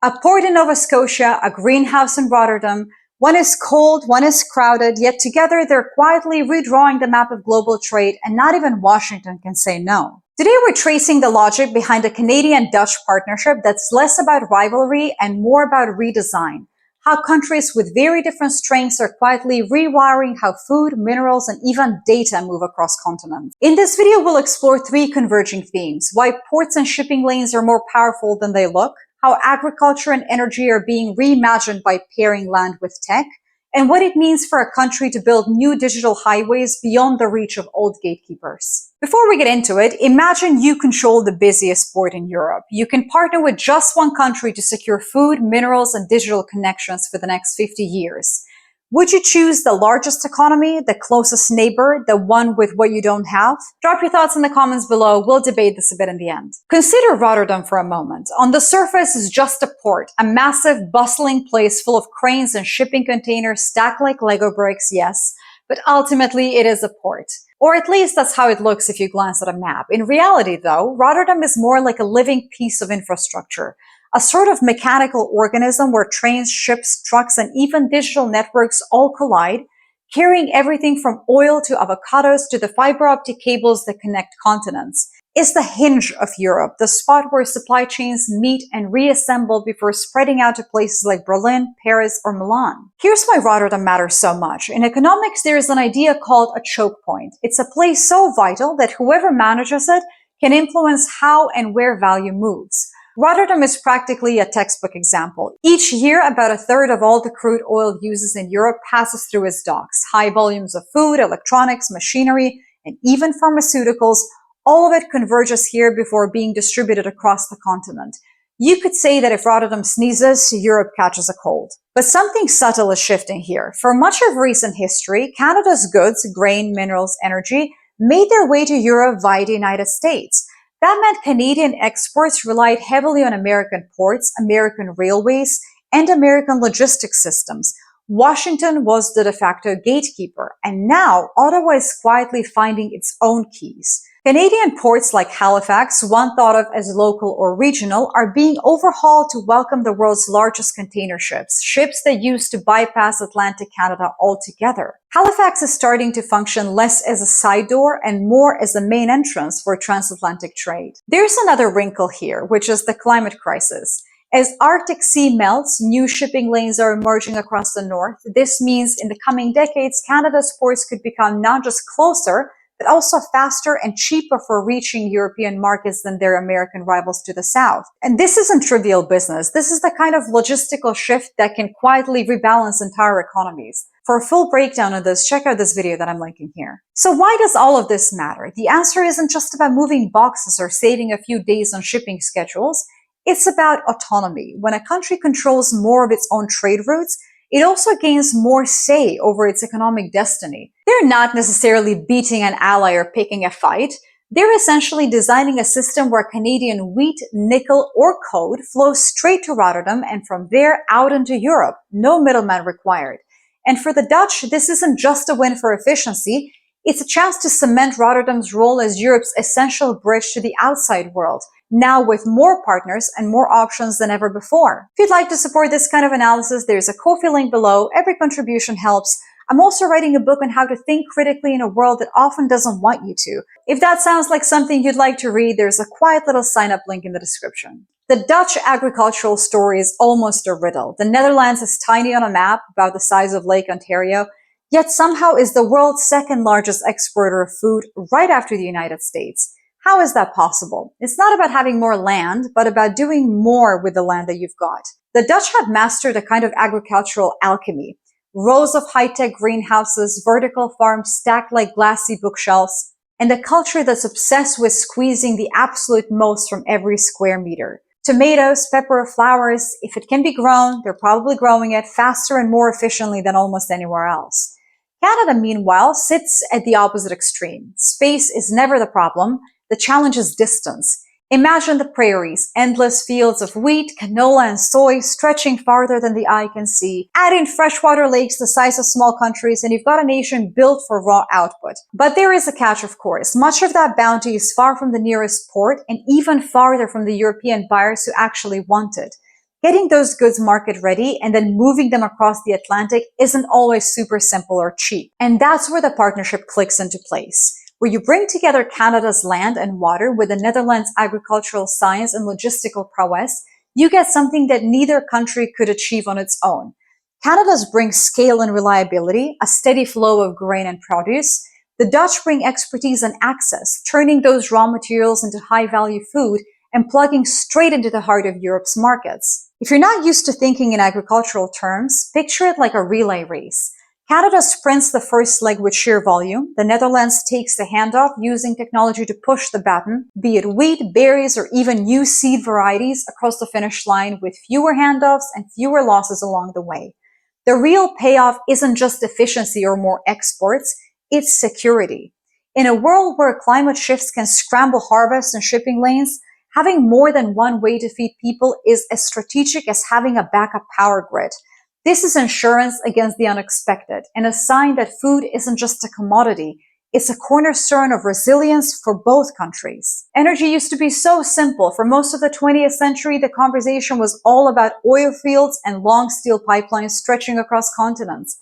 A port in Nova Scotia, a greenhouse in Rotterdam. One is cold, one is crowded, yet together they're quietly redrawing the map of global trade, and not even Washington can say no. Today we're tracing the logic behind a Canadian-Dutch partnership that's less about rivalry and more about redesign. How countries with very different strengths are quietly rewiring how food, minerals, and even data move across continents. In this video, we'll explore three converging themes: why ports and shipping lanes are more powerful than they look, how agriculture and energy are being reimagined by pairing land with tech, and what it means for a country to build new digital highways beyond the reach of old gatekeepers. Before we get into it, imagine you control the busiest port in Europe. You can partner with just one country to secure food, minerals, and digital connections for the next 50 years. Would you choose the largest economy, the closest neighbor, the one with what you don't have? Drop your thoughts in the comments below. We'll debate this a bit in the end. Consider Rotterdam for a moment. On the surface, it's just a port, a massive, bustling place full of cranes and shipping containers stacked like Lego bricks, yes, but ultimately it is a port. Or at least that's how it looks if you glance at a map. In reality, though, Rotterdam is more like a living piece of infrastructure. A sort of mechanical organism where trains, ships, trucks, and even digital networks all collide, carrying everything from oil to avocados to the fiber-optic cables that connect continents. It's the hinge of Europe, the spot where supply chains meet and reassemble before spreading out to places like Berlin, Paris, or Milan. Here's why Rotterdam matters so much. In economics, there is an idea called a choke point. It's a place so vital that whoever manages it can influence how and where value moves. Rotterdam is practically a textbook example. Each year, about a third of all the crude oil uses in Europe passes through its docks. High volumes of food, electronics, machinery, and even pharmaceuticals, all of it converges here before being distributed across the continent. You could say that if Rotterdam sneezes, Europe catches a cold. But something subtle is shifting here. For much of recent history, Canada's goods, grain, minerals, energy, made their way to Europe via the United States. That meant Canadian exports relied heavily on American ports, American railways, and American logistics systems. Washington was the de facto gatekeeper, and now Ottawa is quietly finding its own keys. Canadian ports like Halifax, one thought of as local or regional, are being overhauled to welcome the world's largest container ships, ships that used to bypass Atlantic Canada altogether. Halifax is starting to function less as a side door and more as a main entrance for transatlantic trade. There's another wrinkle here, which is the climate crisis. As Arctic sea melts, new shipping lanes are emerging across the north. This means in the coming decades, Canada's ports could become not just closer, but also faster and cheaper for reaching European markets than their American rivals to the south. And this isn't trivial business. This is the kind of logistical shift that can quietly rebalance entire economies. For a full breakdown of this, check out this video that I'm linking here. So why does all of this matter? The answer isn't just about moving boxes or saving a few days on shipping schedules. It's about autonomy. When a country controls more of its own trade routes, it also gains more say over its economic destiny. They're not necessarily beating an ally or picking a fight. They're essentially designing a system where Canadian wheat, nickel, or coal flows straight to Rotterdam and from there out into Europe. No middleman required. And for the Dutch, this isn't just a win for efficiency. It's a chance to cement Rotterdam's role as Europe's essential bridge to the outside world, now with more partners and more options than ever before. If you'd like to support this kind of analysis, there's a Ko-fi link below. Every contribution helps. I'm also writing a book on how to think critically in a world that often doesn't want you to. If that sounds like something you'd like to read, there's a quiet little sign-up link in the description. The Dutch agricultural story is almost a riddle. The Netherlands is tiny on a map, about the size of Lake Ontario, yet somehow is the world's second largest exporter of food right after the United States. How is that possible? It's not about having more land, but about doing more with the land that you've got. The Dutch have mastered a kind of agricultural alchemy. Rows of high-tech greenhouses, vertical farms stacked like glassy bookshelves, and a culture that's obsessed with squeezing the absolute most from every square meter. Tomatoes, pepper, flowers, if it can be grown, they're probably growing it faster and more efficiently than almost anywhere else. Canada, meanwhile, sits at the opposite extreme. Space is never the problem. The challenge is distance. Imagine the prairies, endless fields of wheat, canola, and soy stretching farther than the eye can see. Add in freshwater lakes the size of small countries, and you've got a nation built for raw output. But there is a catch, of course. Much of that bounty is far from the nearest port and even farther from the European buyers who actually want it. Getting those goods market ready and then moving them across the Atlantic isn't always super simple or cheap. And that's where the partnership clicks into place, where you bring together Canada's land and water with the Netherlands' agricultural science and logistical prowess. You get something that neither country could achieve on its own. Canada's brings scale and reliability, a steady flow of grain and produce. The Dutch bring expertise and access, turning those raw materials into high-value food and plugging straight into the heart of Europe's markets. If you're not used to thinking in agricultural terms, picture it like a relay race. Canada sprints the first leg with sheer volume. The Netherlands takes the handoff using technology to push the baton, be it wheat, berries, or even new seed varieties across the finish line with fewer handoffs and fewer losses along the way. The real payoff isn't just efficiency or more exports, it's security. In a world where climate shifts can scramble harvests and shipping lanes, having more than one way to feed people is as strategic as having a backup power grid. This is insurance against the unexpected and a sign that food isn't just a commodity. It's a cornerstone of resilience for both countries. Energy used to be so simple. For most of the 20th century, the conversation was all about oil fields and long steel pipelines stretching across continents.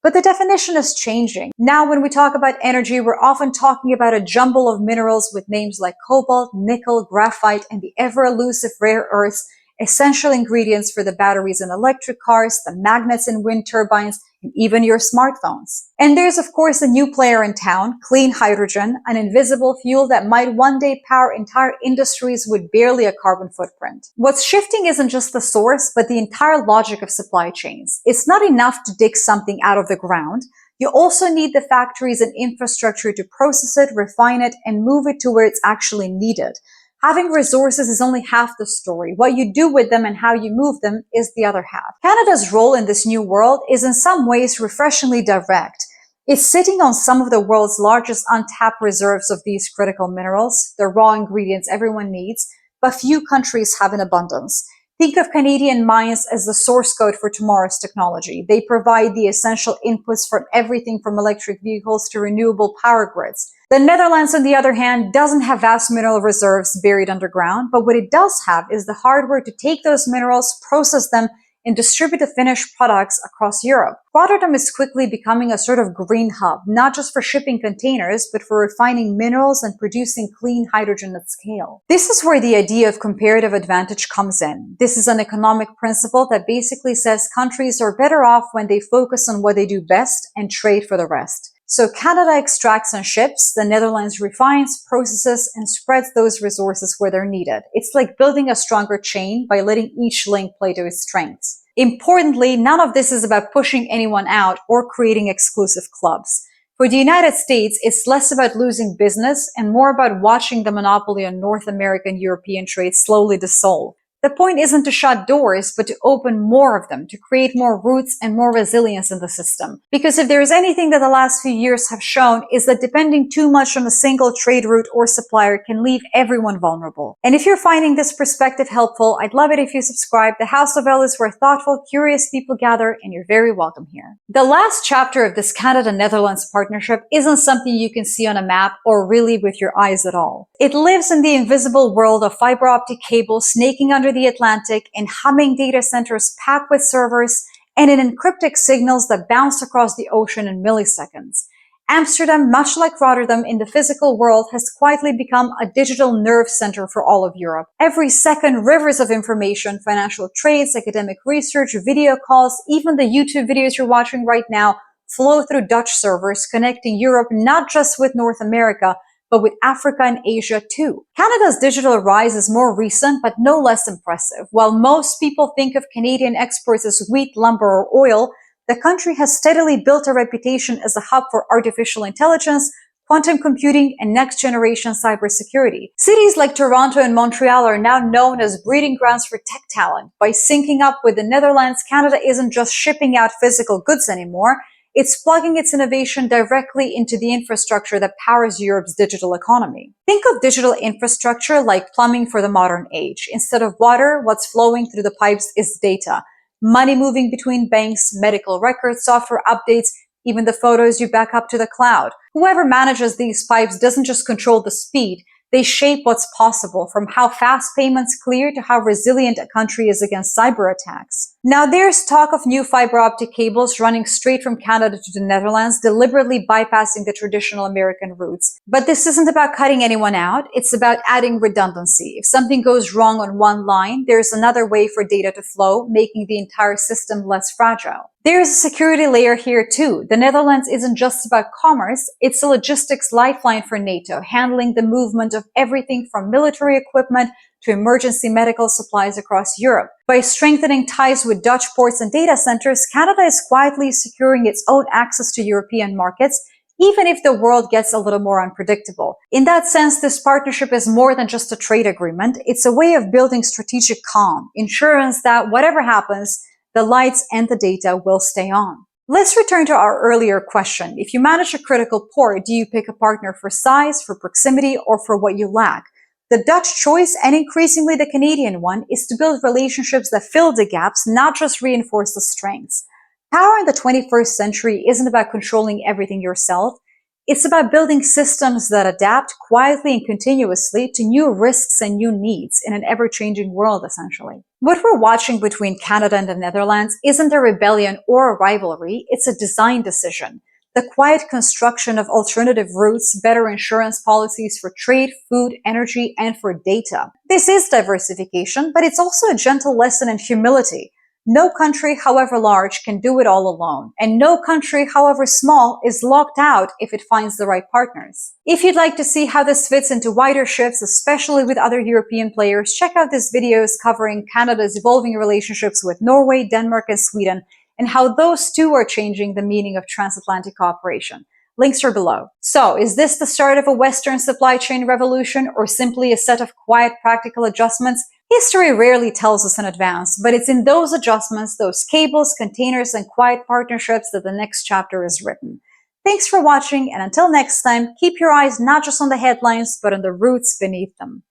But the definition is changing. Now, when we talk about energy, we're often talking about a jumble of minerals with names like cobalt, nickel, graphite, and the ever-elusive rare earths, essential ingredients for the batteries in electric cars, the magnets in wind turbines, and even your smartphones. And there's, of course, a new player in town, clean hydrogen, an invisible fuel that might one day power entire industries with barely a carbon footprint. What's shifting isn't just the source, but the entire logic of supply chains. It's not enough to dig something out of the ground. You also need the factories and infrastructure to process it, refine it, and move it to where it's actually needed. Having resources is only half the story. What you do with them and how you move them is the other half. Canada's role in this new world is in some ways refreshingly direct. It's sitting on some of the world's largest untapped reserves of these critical minerals, the raw ingredients everyone needs, but few countries have in abundance. Think of Canadian mines as the source code for tomorrow's technology. They provide the essential inputs for everything from electric vehicles to renewable power grids. The Netherlands, on the other hand, doesn't have vast mineral reserves buried underground, but what it does have is the hardware to take those minerals, process them, and distribute the finished products across Europe. Rotterdam is quickly becoming a sort of green hub, not just for shipping containers, but for refining minerals and producing clean hydrogen at scale. This is where the idea of comparative advantage comes in. This is an economic principle that basically says countries are better off when they focus on what they do best and trade for the rest. So Canada extracts and ships, the Netherlands refines, processes, and spreads those resources where they're needed. It's like building a stronger chain by letting each link play to its strengths. Importantly, none of this is about pushing anyone out or creating exclusive clubs. For the United States, it's less about losing business and more about watching the monopoly on North American European trade slowly dissolve. The point isn't to shut doors, but to open more of them, to create more routes and more resilience in the system. Because if there is anything that the last few years have shown, is that depending too much on a single trade route or supplier can leave everyone vulnerable. And if you're finding this perspective helpful, I'd love it if you subscribe. The House of L is where thoughtful, curious people gather, and you're very welcome here. The last chapter of this Canada-Netherlands partnership isn't something you can see on a map or really with your eyes at all. It lives in the invisible world of fiber optic cables snaking under the Atlantic, in humming data centers packed with servers, and in encrypted signals that bounce across the ocean in milliseconds. Amsterdam, much like Rotterdam in the physical world, has quietly become a digital nerve center for all of Europe. Every second, rivers of information, financial trades, academic research, video calls, even the YouTube videos you're watching right now flow through Dutch servers, connecting Europe not just with North America, but with Africa and Asia too. Canada's digital rise is more recent, but no less impressive. While most people think of Canadian exports as wheat, lumber, or oil, the country has steadily built a reputation as a hub for artificial intelligence, quantum computing, and next-generation cybersecurity. Cities like Toronto and Montreal are now known as breeding grounds for tech talent. By syncing up with the Netherlands, Canada isn't just shipping out physical goods anymore. It's plugging its innovation directly into the infrastructure that powers Europe's digital economy. Think of digital infrastructure like plumbing for the modern age. Instead of water, what's flowing through the pipes is data. Money moving between banks, medical records, software updates, even the photos you back up to the cloud. Whoever manages these pipes doesn't just control the speed, They shape what's possible, from how fast payments clear to how resilient a country is against cyber attacks. Now, there's talk of new fiber optic cables running straight from Canada to the Netherlands, deliberately bypassing the traditional American routes. But this isn't about cutting anyone out, it's about adding redundancy. If something goes wrong on one line, there's another way for data to flow, making the entire system less fragile. There's a security layer here too. The Netherlands isn't just about commerce, it's a logistics lifeline for NATO, handling the movement of everything from military equipment to emergency medical supplies across Europe. By strengthening ties with Dutch ports and data centers, Canada is quietly securing its own access to European markets, even if the world gets a little more unpredictable. In that sense, this partnership is more than just a trade agreement. It's a way of building strategic calm, insurance that whatever happens, the lights and the data will stay on. Let's return to our earlier question. If you manage a critical port, do you pick a partner for size, for proximity, or for what you lack? The Dutch choice, and increasingly the Canadian one, is to build relationships that fill the gaps, not just reinforce the strengths. Power in the 21st century isn't about controlling everything yourself. It's about building systems that adapt quietly and continuously to new risks and new needs in an ever-changing world, essentially. What we're watching between Canada and the Netherlands isn't a rebellion or a rivalry, it's a design decision. The quiet construction of alternative routes, better insurance policies for trade, food, energy, and for data. This is diversification, but it's also a gentle lesson in humility. No country, however large, can do it all alone, and no country, however small, is locked out if it finds the right partners. If you'd like to see how this fits into wider shifts, especially with other European players, check out this videos covering Canada's evolving relationships with Norway, Denmark, and Sweden, and how those too are changing the meaning of transatlantic cooperation. Links are below. So, is this the start of a Western supply chain revolution, or simply a set of quiet, practical adjustments? History rarely tells us in advance, but it's in those adjustments, those cables, containers, and quiet partnerships that the next chapter is written. Thanks for watching, and until next time, keep your eyes not just on the headlines, but on the roots beneath them.